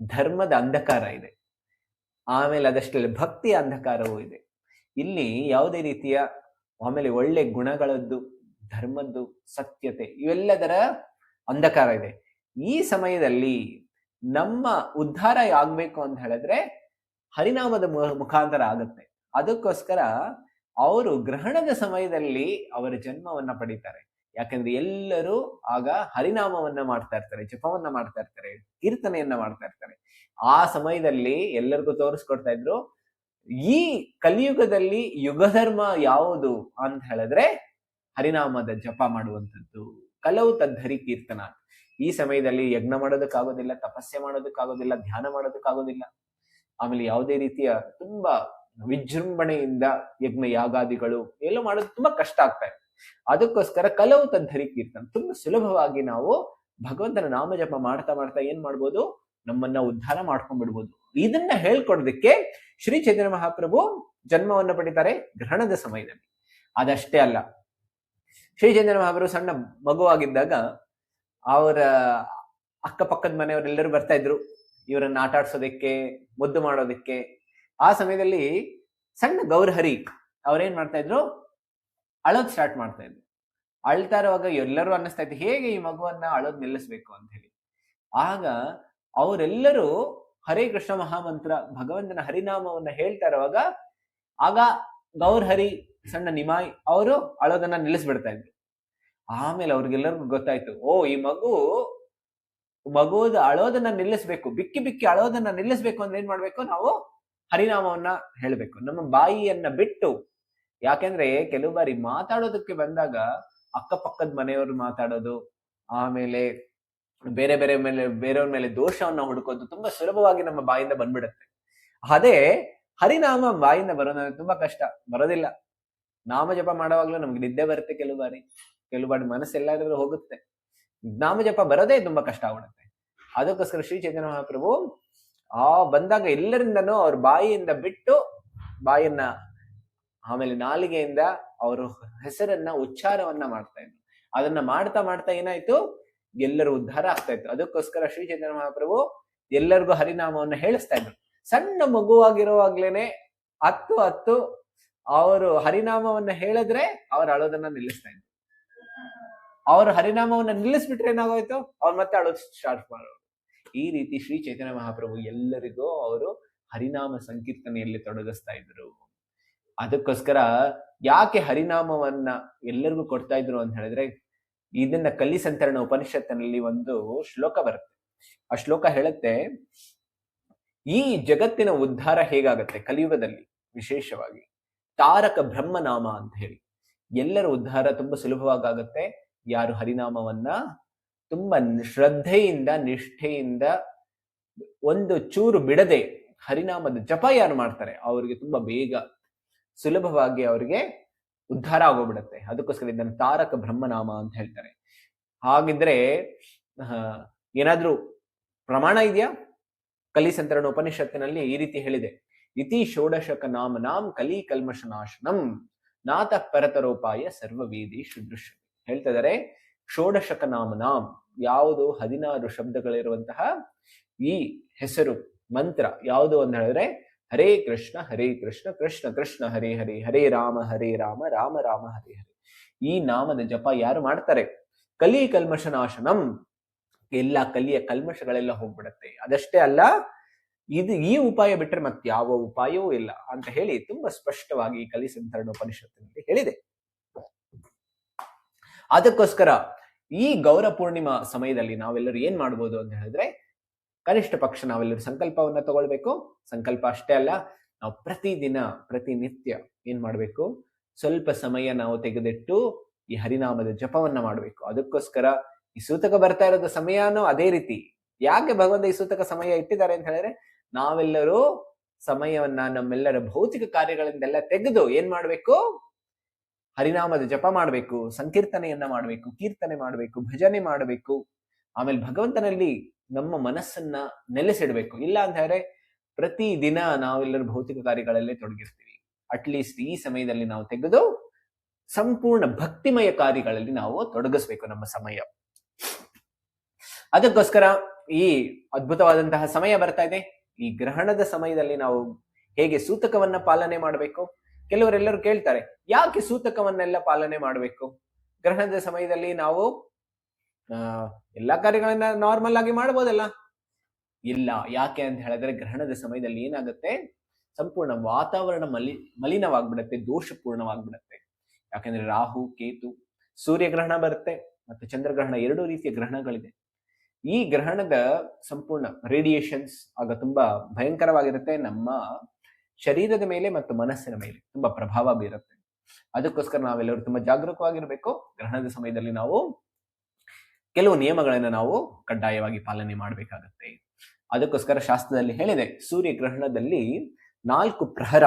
ಧರ್ಮದ ಅಂಧಕಾರ ಇದೆ, ಆಮೇಲೆ ಅದಷ್ಟೇ ಭಕ್ತಿಯ ಅಂಧಕಾರವೂ ಇದೆ. ಇಲ್ಲಿ ಯಾವುದೇ ರೀತಿಯ ಆಮೇಲೆ ಒಳ್ಳೆ ಗುಣಗಳದ್ದು, ಧರ್ಮದ್ದು, ಸತ್ಯತೆ ಇವೆಲ್ಲದರ ಅಂಧಕಾರ ಇದೆ. ಈ ಸಮಯದಲ್ಲಿ ನಮ್ಮ ಉದ್ಧಾರ ಆಗ್ಬೇಕು ಅಂತ ಹೇಳಿದ್ರೆ ಹರಿನಾಮದ ಮುಖಾಂತರ ಆಗುತ್ತೆ. ಅದಕ್ಕೋಸ್ಕರ ಅವರು ಗ್ರಹಣದ ಸಮಯದಲ್ಲಿ ಅವರ ಜನ್ಮವನ್ನ ಪಡೀತಾರೆ. ಯಾಕಂದ್ರೆ ಎಲ್ಲರೂ ಆಗ ಹರಿನಾಮವನ್ನ ಮಾಡ್ತಾ ಇರ್ತಾರೆ, ಜಪವನ್ನ ಮಾಡ್ತಾ ಇರ್ತಾರೆ, ಕೀರ್ತನೆಯನ್ನ ಮಾಡ್ತಾ ಇರ್ತಾರೆ. ಆ ಸಮಯದಲ್ಲಿ ಎಲ್ಲರಿಗೂ ತೋರಿಸ್ಕೊಡ್ತಾ ಇದ್ರು, ಈ ಕಲಿಯುಗದಲ್ಲಿ ಯುಗಧರ್ಮ ಯಾವುದು ಅಂತ ಹೇಳಿದ್ರೆ ಹರಿನಾಮದ ಜಪ ಮಾಡುವಂಥದ್ದು. ಕಲವು ತದ್ಧರಿ ಕೀರ್ತನ. ಈ ಸಮಯದಲ್ಲಿ ಯಜ್ಞ ಮಾಡೋದಕ್ಕಾಗೋದಿಲ್ಲ, ತಪಸ್ಸೆ ಮಾಡೋದಕ್ಕಾಗೋದಿಲ್ಲ, ಧ್ಯಾನ ಮಾಡೋದಕ್ಕಾಗೋದಿಲ್ಲ. ಆಮೇಲೆ ಯಾವುದೇ ರೀತಿಯ ತುಂಬಾ ವಿಜೃಂಭಣೆಯಿಂದ ಯಜ್ಞ ಯಾಗಾದಿಗಳು ಎಲ್ಲ ಮಾಡೋದು ತುಂಬಾ ಕಷ್ಟ ಆಗ್ತಾ ಇದೆ. ಅದಕ್ಕೋಸ್ಕರ ಕಲವು ತದ್ಧರಿ ಕೀರ್ತನ, ತುಂಬಾ ಸುಲಭವಾಗಿ ನಾವು ಭಗವಂತನ ನಾಮ ಜಪ ಮಾಡ್ತಾ ಮಾಡ್ತಾ ಏನ್ ಮಾಡ್ಬೋದು, ನಮ್ಮನ್ನ ಉದ್ಧಾರ ಮಾಡ್ಕೊಂಡ್ಬಿಡ್ಬೋದು. ಇದನ್ನ ಹೇಳ್ಕೊಡೋದಕ್ಕೆ ಶ್ರೀ ಚೈತನ್ಯ ಮಹಾಪ್ರಭು ಜನ್ಮವನ್ನು ಪಡಿತಾರೆ ಗ್ರಹಣದ ಸಮಯದಲ್ಲಿ. ಅದಷ್ಟೇ ಅಲ್ಲ, ಶ್ರೀ ಚೈತನ್ಯ ಮಹಾಪ್ರಭು ಸಣ್ಣ ಮಗುವಾಗಿದ್ದಾಗ ಅವರ ಅಕ್ಕಪಕ್ಕದ ಮನೆಯವರೆಲ್ಲರೂ ಬರ್ತಾ ಇದ್ರು ಇವರನ್ನ ಆಟ ಆಡ್ಸೋದಕ್ಕೆ, ಮುದ್ದು ಮಾಡೋದಕ್ಕೆ. ಆ ಸಮಯದಲ್ಲಿ ಸಣ್ಣ ಗೌರಹರಿ ಅವ್ರೇನ್ ಮಾಡ್ತಾ ಇದ್ರು, ಅಳೋದ್ ಸ್ಟಾರ್ಟ್ ಮಾಡ್ತಾ ಇದ್ರು. ಅಳ್ತಾ ಇರುವಾಗ ಎಲ್ಲರೂ ಅನ್ನಿಸ್ತಾ ಇತ್ತು, ಹೇಗೆ ಈ ಮಗುವನ್ನ ಅಳೋದ್ ನಿಲ್ಲಿಸ್ಬೇಕು ಅಂತ ಹೇಳಿ. ಆಗ ಅವರೆಲ್ಲರೂ ಹರೇ ಕೃಷ್ಣ ಮಹಾಮಂತ್ರ, ಭಗವಂತನ ಹರಿನಾಮವನ್ನ ಹೇಳ್ತಾ ಇರುವಾಗ ಆಗ ಗೌರ್ಹರಿ ಸಣ್ಣ ನಿಮಾಯ್ ಅವರು ಅಳೋದನ್ನ ನಿಲ್ಲಿಸ್ಬಿಡ್ತಾ ಇದ್ರು. ಆಮೇಲೆ ಅವ್ರಿಗೆಲ್ಲರಿಗೂ ಗೊತ್ತಾಯ್ತು, ಓ ಈ ಮಗುದ ಅಳೋದನ್ನ ನಿಲ್ಲಿಸ್ಬೇಕು, ಬಿಕ್ಕಿ ಬಿಕ್ಕಿ ಅಳೋದನ್ನ ನಿಲ್ಲಿಸ್ಬೇಕು ಅಂದ್ರೆ ಏನ್ ಮಾಡ್ಬೇಕು, ನಾವು ಹರಿನಾಮವನ್ನ ಹೇಳ್ಬೇಕು, ನಮ್ಮ ಬಾಯಿಯನ್ನ ಬಿಟ್ಟು. ಯಾಕೆಂದ್ರೆ ಕೆಲವು ಬಾರಿ ಮಾತಾಡೋದಕ್ಕೆ ಬಂದಾಗ ಅಕ್ಕಪಕ್ಕದ ಮನೆಯವರು ಮಾತಾಡೋದು, ಆಮೇಲೆ ಬೇರೆಯವ್ರ ಮೇಲೆ ದೋಷವನ್ನ ಹುಡುಕೋದು ತುಂಬಾ ಸುಲಭವಾಗಿ ನಮ್ಮ ಬಾಯಿಂದ ಬಂದ್ಬಿಡುತ್ತೆ. ಅದೇ ಹರಿನಾಮ ಬಾಯಿಂದ ಬರೋದು ತುಂಬಾ ಕಷ್ಟ, ಬರೋದಿಲ್ಲ. ನಾಮ ಜಪ ಮಾಡುವಾಗ್ಲೂ ನಮ್ಗೆ ನಿದ್ದೆ ಬರುತ್ತೆ, ಕೆಲವು ಬಾರಿ ಮನಸ್ಸೆಲ್ಲಾದ್ರೂ ಹೋಗುತ್ತೆ. ನಾಮ ಜಪ ಬರೋದೇ ತುಂಬಾ ಕಷ್ಟ ಆಗ್ಬಿಡುತ್ತೆ. ಅದಕ್ಕೋಸ್ಕರ ಶ್ರೀ ಚೈತನ್ಯ ಮಹಾಪ್ರಭು ಬಂದಾಗ ಎಲ್ಲರಿಂದನೂ ಅವ್ರ ಬಾಯಿಯಿಂದ ಬಿಟ್ಟು, ಬಾಯನ್ನ ಆಮೇಲೆ ನಾಲಿಗೆಯಿಂದ ಅವರು ಹೆಸರನ್ನ ಉಚ್ಚಾರವನ್ನ ಮಾಡ್ತಾ ಇದ್ರು. ಅದನ್ನ ಮಾಡ್ತಾ ಮಾಡ್ತಾ ಏನಾಯ್ತು, ಎಲ್ಲರೂ ಉದ್ಧಾರ ಆಗ್ತಾ ಇತ್ತು. ಅದಕ್ಕೋಸ್ಕರ ಶ್ರೀ ಚೈತನ್ಯ ಮಹಾಪ್ರಭು ಎಲ್ಲರಿಗೂ ಹರಿನಾಮವನ್ನ ಹೇಳಿಸ್ತಾ ಇದ್ರು. ಸಣ್ಣ ಮಗುವಾಗಿರುವಾಗ್ಲೇನೆ ಹತ್ತು ಅವರು ಹರಿನಾಮವನ್ನ ಹೇಳಿದ್ರೆ ಅವ್ರು ಅಳೋದನ್ನ ನಿಲ್ಲಿಸ್ತಾ ಇದ್ರು. ಅವರು ಹರಿನಾಮವನ್ನ ನಿಲ್ಲಿಸ್ಬಿಟ್ರೆ ಏನಾಗೋಯ್ತು, ಅವ್ರು ಮತ್ತೆ ಅಳೋದು ಸ್ಟಾರ್ಟ್ ಮಾಡೋರು. ಈ ರೀತಿ ಶ್ರೀ ಚೈತನ್ಯ ಮಹಾಪ್ರಭು ಎಲ್ಲರಿಗೂ ಅವರು ಹರಿನಾಮ ಸಂಕೀರ್ತನೆಯಲ್ಲಿ ತೊಡಗಿಸ್ತಾ ಇದ್ರು. ಅದಕ್ಕೋಸ್ಕರ ಯಾಕೆ ಹರಿನಾಮವನ್ನ ಎಲ್ಲರಿಗೂ ಕೊಡ್ತಾ ಇದ್ರು ಅಂತ ಹೇಳಿದ್ರೆ, ಇದನ್ನ ಕಲಿಸಂತರಣ ಉಪನಿಷತ್ತಿನಲ್ಲಿ ಒಂದು ಶ್ಲೋಕ ಬರುತ್ತೆ. ಆ ಶ್ಲೋಕ ಹೇಳುತ್ತೆ, ಈ ಜಗತ್ತಿನ ಉದ್ಧಾರ ಹೇಗಾಗತ್ತೆ ಕಲಿಯುಗದಲ್ಲಿ, ವಿಶೇಷವಾಗಿ ತಾರಕ ಬ್ರಹ್ಮನಾಮ ಅಂತ ಹೇಳಿ ಎಲ್ಲರ ಉದ್ಧಾರ ತುಂಬಾ ಸುಲಭವಾಗತ್ತೆ. ಯಾರು ಹರಿನಾಮವನ್ನ ತುಂಬಾ ಶ್ರದ್ಧೆಯಿಂದ, ನಿಷ್ಠೆಯಿಂದ, ಒಂದು ಚೂರು ಬಿಡದೆ ಹರಿನಾಮದ ಜಪ ಯಾರು ಮಾಡ್ತಾರೆ ಅವ್ರಿಗೆ ತುಂಬಾ ಬೇಗ ಸುಲಭವಾಗಿ ಅವ್ರಿಗೆ ಉದ್ಧಾರ ಆಗೋಗ್ಬಿಡತ್ತೆ. ಅದಕ್ಕೋಸ್ಕರ ಇದನ್ನು ತಾರಕ ಬ್ರಹ್ಮನಾಮ ಅಂತ ಹೇಳ್ತಾರೆ. ಹಾಗಿದ್ರೆ ಏನಾದ್ರೂ ಪ್ರಮಾಣ ಇದೆಯಾ? ಕಲಿಸಂತರಣ ಉಪನಿಷತ್ತಿನಲ್ಲಿ ಈ ರೀತಿ ಹೇಳಿದೆ, ಇತಿ ಷೋಡಶಕ ನಾಮ ಕಲಿ ಕಲ್ಮಶನಾಶನಂ ನಾಥ ಪರತರೋಪಾಯ ಸರ್ವವೇದಿ ಶುದೃಶ. ಹೇಳ್ತಾ ಇದಾರೆ, ಷೋಡಶಕ ನಾಮ ಯಾವುದು 16 ಶಬ್ದಗಳಿರುವಂತಹ ಈ ಹೆಸರು ಮಂತ್ರ ಯಾವುದು ಅಂತ ಹೇಳಿದ್ರೆ ಹರೇ ಕೃಷ್ಣ ಕೃಷ್ಣ ಕೃಷ್ಣ ಹರೇ ಹರೇ, ಹರೇ ರಾಮ ರಾಮ ರಾಮ ಹರೇ ಹರೇ. ಈ ನಾಮದ ಜಪ ಯಾರು ಮಾಡ್ತಾರೆ, ಕಲಿ ಕಲ್ಮಶ ನಾಶನಂ, ಎಲ್ಲ ಕಲಿಯ ಕಲ್ಮಶಗಳೆಲ್ಲ ಹೋಗ್ಬಿಡತ್ತೆ. ಅದಷ್ಟೇ ಅಲ್ಲ, ಈ ಉಪಾಯ ಬಿಟ್ಟರೆ ಮತ್ತೆ ಯಾವ ಉಪಾಯವೂ ಇಲ್ಲ ಅಂತ ಹೇಳಿ ತುಂಬಾ ಸ್ಪಷ್ಟವಾಗಿ ಕಲಿ ಸಂತರಣ ಉಪನಿಷತ್ತಿನಲ್ಲಿ ಹೇಳಿದೆ. ಅದಕ್ಕೋಸ್ಕರ ಈ ಗೌರ ಪೂರ್ಣಿಮಾ ಸಮಯದಲ್ಲಿ ನಾವೆಲ್ಲರೂ ಏನ್ ಮಾಡ್ಬೋದು ಅಂತ ಹೇಳಿದ್ರೆ, ಕನಿಷ್ಠ ಪಕ್ಷ ನಾವೆಲ್ಲರೂ ಸಂಕಲ್ಪವನ್ನ ತಗೊಳ್ಬೇಕು. ಸಂಕಲ್ಪ ಅಷ್ಟೇ ಅಲ್ಲ, ನಾವು ಪ್ರತಿದಿನ ಪ್ರತಿನಿತ್ಯ ಏನ್ ಮಾಡ್ಬೇಕು, ಸ್ವಲ್ಪ ಸಮಯ ನಾವು ತೆಗೆದಿಟ್ಟು ಈ ಹರಿನಾಮದ ಜಪವನ್ನ ಮಾಡಬೇಕು. ಅದಕ್ಕೋಸ್ಕರ ಈ ಸೂತಕ ಬರ್ತಾ ಇರೋದು ಸಮಯನೂ ಅದೇ ರೀತಿ. ಯಾಕೆ ಭಗವಂತ ಈ ಸೂತಕ ಸಮಯ ಇಟ್ಟಿದ್ದಾರೆ ಅಂತ ಹೇಳಿದ್ರೆ, ನಾವೆಲ್ಲರೂ ಸಮಯವನ್ನ ನಮ್ಮೆಲ್ಲರ ಭೌತಿಕ ಕಾರ್ಯಗಳಿಂದೆಲ್ಲ ತೆಗೆದು ಏನ್ ಮಾಡ್ಬೇಕು, ಹರಿನಾಮದ ಜಪ ಮಾಡಬೇಕು, ಸಂಕೀರ್ತನೆಯನ್ನ ಮಾಡಬೇಕು, ಕೀರ್ತನೆ ಮಾಡಬೇಕು, ಭಜನೆ ಮಾಡಬೇಕು. ಆಮೇಲೆ ಭಗವಂತನಲ್ಲಿ ನಮ್ಮ ಮನಸ್ಸನ್ನ ನೆಲೆಸಿಡ್ಬೇಕು. ಇಲ್ಲ ಅಂತ ಹೇಳಿದ್ರೆ ಪ್ರತಿ ದಿನ ನಾವೆಲ್ಲರೂ ಭೌತಿಕ ಕಾರ್ಯಗಳಲ್ಲೇ ತೊಡಗಿರ್ತೀವಿ. ಅಟ್ಲೀಸ್ಟ್ ಈ ಸಮಯದಲ್ಲಿ ನಾವು ತೆಗೆದು ಸಂಪೂರ್ಣ ಭಕ್ತಿಮಯ ಕಾರ್ಯಗಳಲ್ಲಿ ನಾವು ತೊಡಗಿಸ್ಬೇಕು ನಮ್ಮ ಸಮಯ. ಅದಕ್ಕೋಸ್ಕರ ಈ ಅದ್ಭುತವಾದಂತಹ ಸಮಯ ಬರ್ತಾ ಇದೆ. ಈ ಗ್ರಹಣದ ಸಮಯದಲ್ಲಿ ನಾವು ಹೇಗೆ ಸೂತಕವನ್ನ ಪಾಲನೆ ಮಾಡಬೇಕು. ಕೆಲವರೆಲ್ಲರೂ ಕೇಳ್ತಾರೆ, ಯಾಕೆ ಸೂತಕವನ್ನೆಲ್ಲ ಪಾಲನೆ ಮಾಡಬೇಕು? ಗ್ರಹಣದ ಸಮಯದಲ್ಲಿ ನಾವು ಎಲ್ಲಾ ಕಾರ್ಯಗಳನ್ನ ನಾರ್ಮಲ್ ಆಗಿ ಮಾಡ್ಬೋದಲ್ಲ? ಇಲ್ಲ. ಯಾಕೆ ಅಂತ ಹೇಳಿದ್ರೆ, ಗ್ರಹಣದ ಸಮಯದಲ್ಲಿ ಏನಾಗುತ್ತೆ, ಸಂಪೂರ್ಣ ವಾತಾವರಣ ಮಲಿನವಾಗ್ಬಿಡತ್ತೆ, ದೋಷಪೂರ್ಣವಾಗ್ಬಿಡತ್ತೆ. ಯಾಕಂದ್ರೆ ರಾಹು ಕೇತು, ಸೂರ್ಯಗ್ರಹಣ ಬರುತ್ತೆ ಮತ್ತೆ ಚಂದ್ರಗ್ರಹಣ, ಎರಡೂ ರೀತಿಯ ಗ್ರಹಣಗಳಿದೆ. ಈ ಗ್ರಹಣದ ಸಂಪೂರ್ಣ ರೇಡಿಯೇಷನ್ಸ್ ಆಗ ತುಂಬಾ ಭಯಂಕರವಾಗಿರುತ್ತೆ. ನಮ್ಮ ಶರೀರದ ಮೇಲೆ ಮತ್ತು ಮನಸ್ಸಿನ ಮೇಲೆ ತುಂಬಾ ಪ್ರಭಾವ ಬೀರುತ್ತೆ. ಅದಕ್ಕೋಸ್ಕರ ನಾವೆಲ್ಲರೂ ತುಂಬಾ ಜಾಗರೂಕವಾಗಿರ್ಬೇಕು. ಗ್ರಹಣದ ಸಮಯದಲ್ಲಿ ನಾವು ಕೆಲವು ನಿಯಮಗಳನ್ನ ನಾವು ಕಡ್ಡಾಯವಾಗಿ ಪಾಲನೆ ಮಾಡಬೇಕಾಗತ್ತೆ. ಅದಕ್ಕೋಸ್ಕರ ಶಾಸ್ತ್ರದಲ್ಲಿ ಹೇಳಿದೆ, ಸೂರ್ಯಗ್ರಹಣದಲ್ಲಿ 4 ಪ್ರಹರ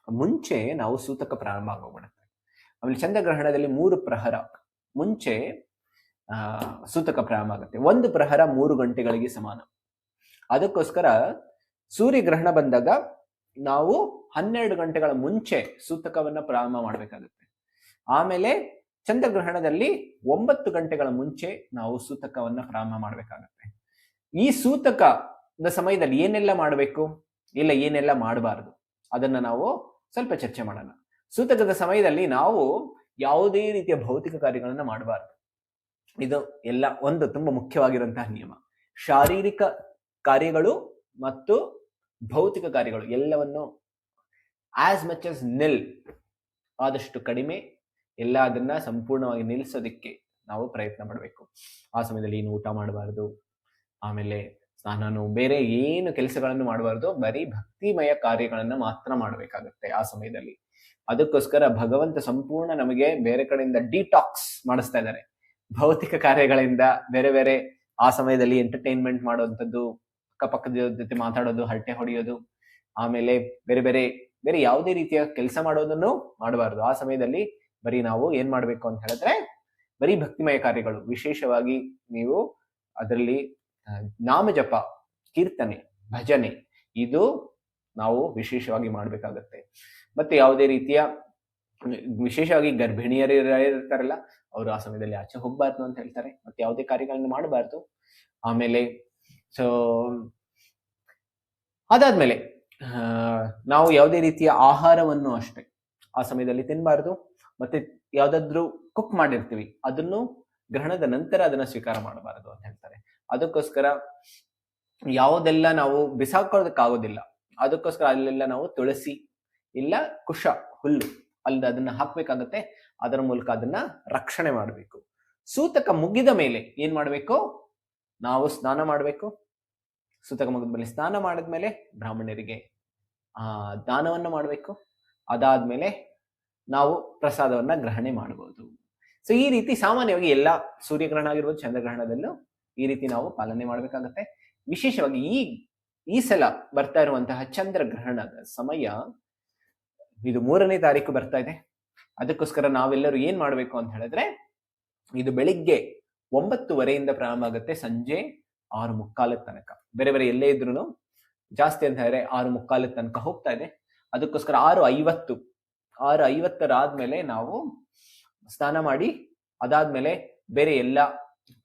ಮುಂಚೆ ನಾವು ಸೂತಕ ಪ್ರಾರಂಭ ಆಗೋಗ್ಬಿಡುತ್ತೆ. ಆಮೇಲೆ ಚಂದ್ರಗ್ರಹಣದಲ್ಲಿ 3 ಪ್ರಹರ ಮುಂಚೆ ಸೂತಕ ಪ್ರಾರಂಭ ಆಗುತ್ತೆ. 1 ಪ್ರಹರ 3 ಗಂಟೆಗಳಿಗೆ ಸಮಾನ. ಅದಕ್ಕೋಸ್ಕರ ಸೂರ್ಯಗ್ರಹಣ ಬಂದಾಗ ನಾವು 12 ಗಂಟೆಗಳ ಮುಂಚೆ ಸೂತಕವನ್ನ ಪ್ರಾರಂಭ ಮಾಡಬೇಕಾಗುತ್ತೆ. ಆಮೇಲೆ ಚಂದ್ರಗ್ರಹಣದಲ್ಲಿ 9 ಗಂಟೆಗಳ ಮುಂಚೆ ನಾವು ಸೂತಕವನ್ನ ಪ್ರಾರಂಭ ಮಾಡಬೇಕಾಗುತ್ತೆ. ಈ ಸೂತಕದ ಸಮಯದಲ್ಲಿ ಏನೆಲ್ಲ ಮಾಡಬೇಕು, ಇಲ್ಲ ಏನೆಲ್ಲ ಮಾಡಬಾರದು, ಅದನ್ನ ನಾವು ಸ್ವಲ್ಪ ಚರ್ಚೆ ಮಾಡೋಣ. ಸೂತಕದ ಸಮಯದಲ್ಲಿ ನಾವು ಯಾವುದೇ ರೀತಿಯ ಭೌತಿಕ ಕಾರ್ಯಗಳನ್ನ ಮಾಡಬಾರದು. ಇದು ಎಲ್ಲ ಒಂದು ತುಂಬಾ ಮುಖ್ಯವಾಗಿರುವಂತಹ ನಿಯಮ. ಶಾರೀರಿಕ ಕಾರ್ಯಗಳು ಮತ್ತು ಭೌತಿಕ ಕಾರ್ಯಗಳು ಎಲ್ಲವನ್ನು ಆಸ್ ಮಚ್ ಆಸ್ ನಿಲ್, ಆದಷ್ಟು ಕಡಿಮೆ ಎಲ್ಲ ಅದನ್ನ ಸಂಪೂರ್ಣವಾಗಿ ನಿಲ್ಲಿಸೋದಿಕ್ಕೆ ನಾವು ಪ್ರಯತ್ನ ಮಾಡಬೇಕು. ಆ ಸಮಯದಲ್ಲಿ ಏನು ಊಟ ಮಾಡಬಾರದು, ಆಮೇಲೆ ಸ್ನಾನನು ಬೇರೆ ಏನು ಕೆಲಸಗಳನ್ನು ಮಾಡಬಾರ್ದು, ಬರೀ ಭಕ್ತಿಮಯ ಕಾರ್ಯಗಳನ್ನ ಮಾತ್ರ ಮಾಡಬೇಕಾಗುತ್ತೆ ಆ ಸಮಯದಲ್ಲಿ. ಅದಕ್ಕೋಸ್ಕರ ಭಗವಂತ ಸಂಪೂರ್ಣ ನಮಗೆ ಬೇರೆ ಕಡೆಯಿಂದ ಡಿಟಾಕ್ಸ್ ಮಾಡಿಸ್ತಾ ಇದ್ದಾರೆ. ಭೌತಿಕ ಕಾರ್ಯಗಳಿಂದ ಬೇರೆ ಬೇರೆ ಆ ಸಮಯದಲ್ಲಿ ಎಂಟರ್ಟೈನ್ಮೆಂಟ್ ಮಾಡುವಂಥದ್ದು, ಅಕ್ಕಪಕ್ಕದ ಜೊತೆ ಮಾತಾಡೋದು, ಹರಟೆ ಹೊಡೆಯೋದು, ಆಮೇಲೆ ಬೇರೆ ಬೇರೆ ಬೇರೆ ಯಾವುದೇ ರೀತಿಯ ಕೆಲಸ ಮಾಡೋದನ್ನು ಮಾಡಬಾರ್ದು. ಆ ಸಮಯದಲ್ಲಿ ಬರೀ ನಾವು ಏನ್ ಮಾಡ್ಬೇಕು ಅಂತ ಹೇಳಿದ್ರೆ, ಬರೀ ಭಕ್ತಿಮಯ ಕಾರ್ಯಗಳು, ವಿಶೇಷವಾಗಿ ನೀವು ಅದರಲ್ಲಿ ನಾಮಜಪ, ಕೀರ್ತನೆ, ಭಜನೆ, ಇದು ನಾವು ವಿಶೇಷವಾಗಿ ಮಾಡ್ಬೇಕಾಗತ್ತೆ. ಮತ್ತೆ ಯಾವುದೇ ರೀತಿಯ, ವಿಶೇಷವಾಗಿ ಗರ್ಭಿಣಿಯರು ಇರ್ತಾರಲ್ಲ, ಅವರು ಆ ಸಮಯದಲ್ಲಿ ಆಚೆ ಹೋಗ್ಬಾರ್ದು ಅಂತ ಹೇಳ್ತಾರೆ. ಮತ್ತೆ ಯಾವುದೇ ಕಾರ್ಯಗಳನ್ನು ಮಾಡಬಾರ್ದು. ಆಮೇಲೆ ಅದಾದ್ಮೇಲೆ ನಾವು ಯಾವುದೇ ರೀತಿಯ ಆಹಾರವನ್ನು ಅಷ್ಟೇ ಆ ಸಮಯದಲ್ಲಿ ತಿನ್ನಬಾರ್ದು. ಮತ್ತೆ ಯಾವ್ದಾದ್ರು ಕುಕ್ ಮಾಡಿರ್ತೀವಿ ಅದನ್ನು ಗ್ರಹಣದ ನಂತರ ಅದನ್ನ ಸ್ವೀಕಾರ ಮಾಡಬಾರದು ಅಂತ ಹೇಳ್ತಾರೆ. ಅದಕ್ಕೋಸ್ಕರ ಯಾವುದೆಲ್ಲ ನಾವು ಬಿಸಾಕೋದಕ್ಕಾಗೋದಿಲ್ಲ, ಅದಕ್ಕೋಸ್ಕರ ಅಲ್ಲೆಲ್ಲ ನಾವು ತುಳಸಿ ಇಲ್ಲ ಕುಶ ಹುಲ್ಲು ಅಲ್ಲಿ ಅದನ್ನ ಹಾಕ್ಬೇಕಾಗತ್ತೆ. ಅದರ ಮೂಲಕ ಅದನ್ನ ರಕ್ಷಣೆ ಮಾಡಬೇಕು. ಸೂತಕ ಮುಗಿದ ಮೇಲೆ ಏನ್ ಮಾಡ್ಬೇಕು, ನಾವು ಸ್ನಾನ ಮಾಡಬೇಕು. ಸೂತಕ ಮುಗಿದ ಮೇಲೆ ಸ್ನಾನ ಮಾಡಿದ್ಮೇಲೆ ಬ್ರಾಹ್ಮಣರಿಗೆ ದಾನವನ್ನ ಮಾಡಬೇಕು. ಅದಾದ್ಮೇಲೆ ನಾವು ಪ್ರಸಾದವನ್ನ ಗ್ರಹಣೆ ಮಾಡಬಹುದು. ಸೊ ಈ ರೀತಿ ಸಾಮಾನ್ಯವಾಗಿ ಎಲ್ಲ ಸೂರ್ಯಗ್ರಹಣ ಆಗಿರ್ಬೋದು, ಚಂದ್ರಗ್ರಹಣದಲ್ಲೂ ಈ ರೀತಿ ನಾವು ಪಾಲನೆ ಮಾಡ್ಬೇಕಾಗತ್ತೆ. ವಿಶೇಷವಾಗಿ ಈ ಸಲ ಬರ್ತಾ ಇರುವಂತಹ ಚಂದ್ರಗ್ರಹಣದ ಸಮಯ ಇದು 3ನೇ ತಾರೀಕು ಬರ್ತಾ ಇದೆ. ಅದಕ್ಕೋಸ್ಕರ ನಾವೆಲ್ಲರೂ ಏನ್ ಮಾಡ್ಬೇಕು ಅಂತ ಹೇಳಿದ್ರೆ, ಇದು ಬೆಳಿಗ್ಗೆ 9:30 ಪ್ರಾರಂಭ ಆಗುತ್ತೆ, ಸಂಜೆ 6:45 ತನಕ. ಬೇರೆ ಬೇರೆ ಎಲ್ಲೇ ಇದ್ರು ಜಾಸ್ತಿ ಅಂತ ಹೇಳಿದ್ರೆ 6:45 ತನಕ ಹೋಗ್ತಾ ಇದೆ. ಅದಕ್ಕೋಸ್ಕರ 6:50 ಆದ್ಮೇಲೆ ನಾವು ಸ್ನಾನ ಮಾಡಿ, ಅದಾದ್ಮೇಲೆ ಬೇರೆ ಎಲ್ಲ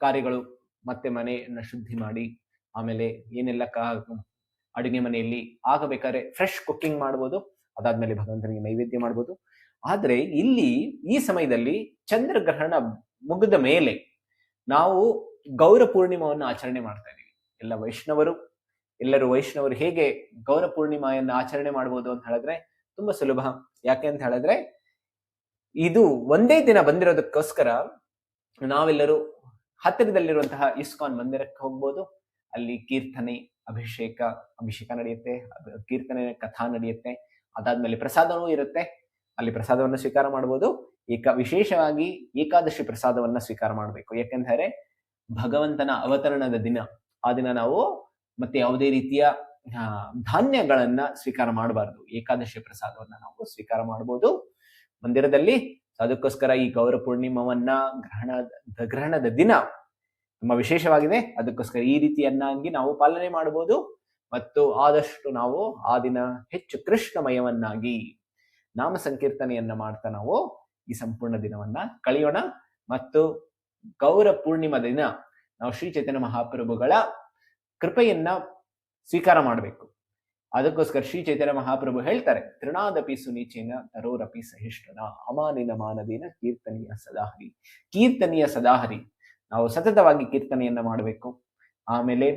ಕಾರ್ಯಗಳು, ಮತ್ತೆ ಮನೆಯನ್ನ ಶುದ್ಧಿ ಮಾಡಿ, ಆಮೇಲೆ ಏನೆಲ್ಲ ಅಡುಗೆ ಮನೆಯಲ್ಲಿ ಆಗಬೇಕಾದ್ರೆ ಫ್ರೆಶ್ ಕುಕ್ಕಿಂಗ್ ಮಾಡ್ಬೋದು, ಅದಾದ್ಮೇಲೆ ಭಗವಂತನಿಗೆ ನೈವೇದ್ಯ ಮಾಡ್ಬೋದು. ಆದ್ರೆ ಇಲ್ಲಿ ಈ ಸಮಯದಲ್ಲಿ ಚಂದ್ರಗ್ರಹಣ ಮುಗಿದ ಮೇಲೆ ನಾವು ಗೌರ ಪೂರ್ಣಿಮಾವನ್ನು ಆಚರಣೆ ಮಾಡ್ತಾ ಇದೀವಿ. ಎಲ್ಲರೂ ವೈಷ್ಣವರು ಹೇಗೆ ಗೌರ ಪೂರ್ಣಿಮೆಯನ್ನು ಆಚರಣೆ ಮಾಡ್ಬೋದು ಅಂತ ಹೇಳಿದ್ರೆ ತುಂಬಾ ಸುಲಭ. ಯಾಕೆ ಅಂತ ಹೇಳಿದ್ರೆ ಇದು ಒಂದೇ ದಿನ ಬಂದಿರೋದಕ್ಕೋಸ್ಕರ ನಾವೆಲ್ಲರೂ ಹತ್ತಿರದಲ್ಲಿರುವಂತಹ ಇಸ್ಕಾನ್ ಮಂದಿರಕ್ಕೆ ಹೋಗ್ಬೋದು. ಅಲ್ಲಿ ಕೀರ್ತನೆ, ಅಭಿಷೇಕ ನಡೆಯುತ್ತೆ, ಕೀರ್ತನೆ ಕಥಾ ನಡೆಯುತ್ತೆ. ಅದಾದ್ಮೇಲೆ ಪ್ರಸಾದವೂ ಇರುತ್ತೆ, ಅಲ್ಲಿ ಪ್ರಸಾದವನ್ನು ಸ್ವೀಕಾರ ಮಾಡ್ಬೋದು. ವಿಶೇಷವಾಗಿ ಏಕಾದಶಿ ಪ್ರಸಾದವನ್ನ ಸ್ವೀಕಾರ ಮಾಡಬೇಕು. ಯಾಕೆಂದರೆ ಭಗವಂತನ ಅವತರಣದ ದಿನ. ಆ ದಿನ ನಾವು ಮತ್ತೆ ಯಾವುದೇ ರೀತಿಯ ಧಾನ್ಯಗಳನ್ನ ಸ್ವೀಕಾರ ಮಾಡಬಾರ್ದು. ಏಕಾದಶಿ ಪ್ರಸಾದವನ್ನ ನಾವು ಸ್ವೀಕಾರ ಮಾಡಬಹುದು ಮಂದಿರದಲ್ಲಿ. ಅದಕ್ಕೋಸ್ಕರ ಈ ಗೌರ ಪೂರ್ಣಿಮವನ್ನ ಗ್ರಹಣದ ದಿನ ತುಂಬಾ ವಿಶೇಷವಾಗಿದೆ. ಅದಕ್ಕೋಸ್ಕರ ಈ ರೀತಿಯನ್ನಾಗಿ ನಾವು ಪಾಲನೆ ಮಾಡಬಹುದು ಮತ್ತು ಆದಷ್ಟು ನಾವು ಆ ದಿನ ಹೆಚ್ಚು ಕೃಷ್ಣಮಯವನ್ನಾಗಿ ನಾಮ ಸಂಕೀರ್ತನೆಯನ್ನ ಮಾಡ್ತಾ ನಾವು ಈ ಸಂಪೂರ್ಣ ದಿನವನ್ನ ಕಳೆಯೋಣ. ಮತ್ತು ಗೌರ ಪೂರ್ಣಿಮಾ ದಿನ ನಾವು ಶ್ರೀ ಚೈತನ್ಯ ಮಹಾಪ್ರಭುಗಳ ಕೃಪೆಯನ್ನ ಸ್ವೀಕಾರ ಮಾಡಬೇಕು. ಅದಕ್ಕೋಸ್ಕರ ಶ್ರೀ ಚೈತನ್ಯ ಮಹಾಪ್ರಭು ಹೇಳ್ತಾರೆ, ತೃಣಾದಪಿ ಸುನೀಚೇನ ತರೋರಪಿ ಸಹಿಷ್ಣುನ ಅಮಾನಿನ ಮಾನದಿನ ಕೀರ್ತನೀಯ ಸದಾಹರಿ. ನಾವು ಸತತವಾಗಿ ಕೀರ್ತನೆಯನ್ನ ಮಾಡಬೇಕು. ಆಮೇಲೆ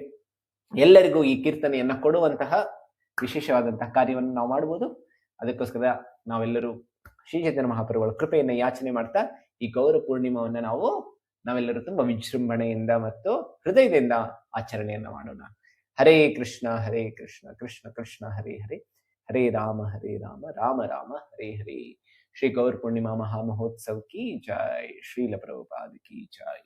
ಎಲ್ಲರಿಗೂ ಈ ಕೀರ್ತನೆಯನ್ನ ಕೊಡುವಂತಹ ವಿಶೇಷವಾದಂತಹ ಕಾರ್ಯವನ್ನು ನಾವು ಮಾಡಬಹುದು. ಅದಕ್ಕೋಸ್ಕರ ನಾವೆಲ್ಲರೂ ಶ್ರೀ ಚೈತನ್ಯ ಮಹಾಪ್ರಭುಗಳ ಕೃಪೆಯನ್ನ ಯಾಚನೆ ಮಾಡ್ತಾ ಈ ಗೌರ ಪೂರ್ಣಿಮಾವನ್ನ ನಾವೆಲ್ಲರೂ ತುಂಬಾ ವಿಜೃಂಭಣೆಯಿಂದ ಮತ್ತು ಹೃದಯದಿಂದ ಆಚರಣೆಯನ್ನ ಮಾಡೋಣ. ಹರೇ ಕೃಷ್ಣ ಕೃಷ್ಣ ಕೃಷ್ಣ ಹರೇ ಹರೇ, ಹರೇ ರಾಮ ರಾಮ ರಾಮ ಹರೇ ಹರೇ. ಶ್ರೀ ಗೌರ ಪೂರ್ಣಿಮಾ ಮಹಾಮಹೋತ್ಸವ ಕಿ ಜೈ. ಶ್ರೀಲ ಪ್ರಭುಪಾದ ಕಿ ಜೈ.